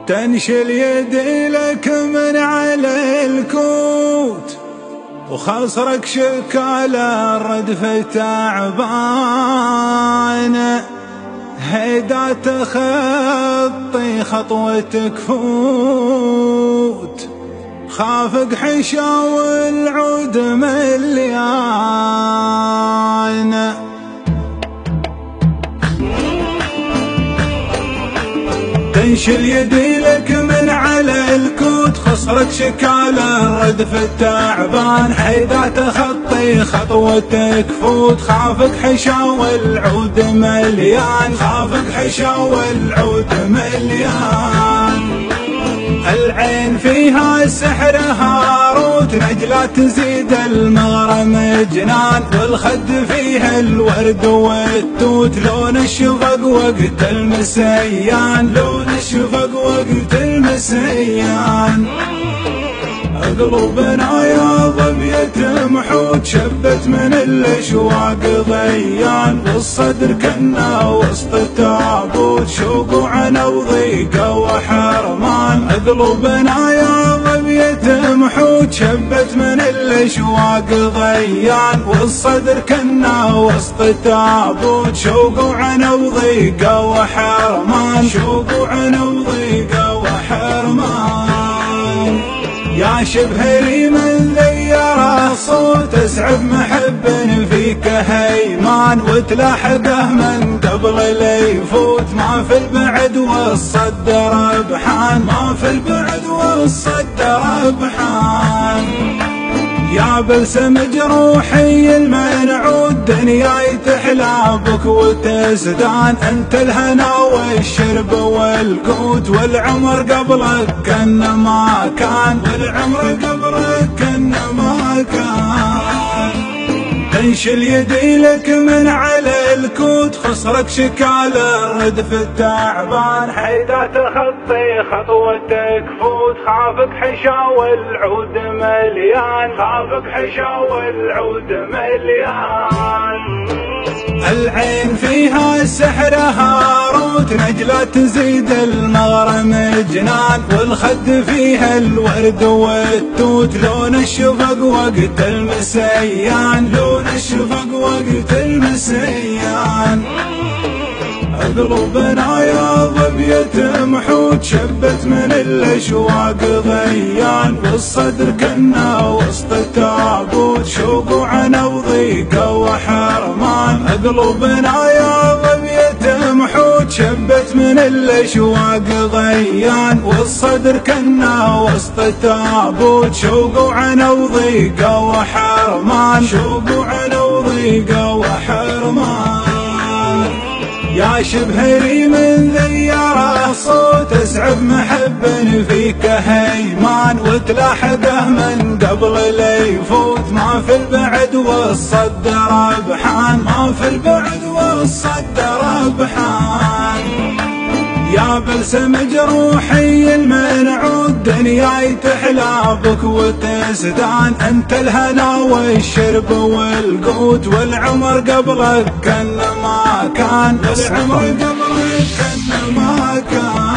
تنشل يدي لك من على الكوت، وخصرك شكالة الردف تعبان، هيدا تخطي خطوتك فوت، خافق حشا والعود مليان. تنشل يدي لك من على الكوت، خصرك شكالة ردف التعبان، حيدا تخطي خطوتك فوت، خافك حشا والعود مليان، خافك حشا والعود مليان. العين فيها سحر هاروت، نجلة تزيد المغرم جنان، والخد فيها الورد والتوت، لون الشفق وقت المسيان، لون الشفق وقت المسيان. قلوبنا يا ظبية محوت، شبت من الاشواق ضيان، والصدر كنا وسط تابوت، شوق وعنا وضيقه وحرمان. قلوبنا يا ظبية محوت، شبت من الاشواق ضيان، والصدر كنا وسط تابوت، شوق وعنا وضيقه وحرمان، شوق وعنا وضيقه وحرمان. يا شبه ريم ذيره صوت، اسعب محب فيك هيمان، وتلاحقه من قبل لا يفوت، ما في البعد والصد ربحان، ما في البعد والصد ربحان. يا بلسم جروحي المنعود، دنياي تحلى بك وتزدان، انت الهنا والشرب والقوت، والعمر قبلك كان ما كان، والعمر قبلك كان ما كان. تنشل يدي لك من على الكوت، خصرك شكالة ردف التعبان، حيدا تخطي خطوتك فوت، خافك حشا والعود مليان، خافك حشا والعود مليان. العين فيها سحر هاروت، نجلة تزيد المغرم جنان، والخد فيها الورد والتوت، لون الشفق وقت المسيان، لون الشفق وقت المسيان. قلوبنا يا ظبية محوت، شبت من الاشواق ضيان، والصدر كنا وسط تابوت، شوق وعنا وضيقه وحرمان. قلوبنا يا ظبية محوت، شبت من الاشواق ضيان، والصدر كنا وسط تابوت، شوق وعنا وضيقه وحرمان، شوق وعنا وضيقه وحرمان. يا شبه ريم ذيره صوت، اسعب محب فيك هيمان، وتلاحقه من قبل لا يفوت، ما في البعد والصد ربحان، ما في البعد والصد ربحان. يا بلسم جروحي المنعود، دنياي تحلى بك وتزدان، انت الهنا والشرب والقوت، والعمر قبلك كان ما كان، والعمر قبلك كان ما كان.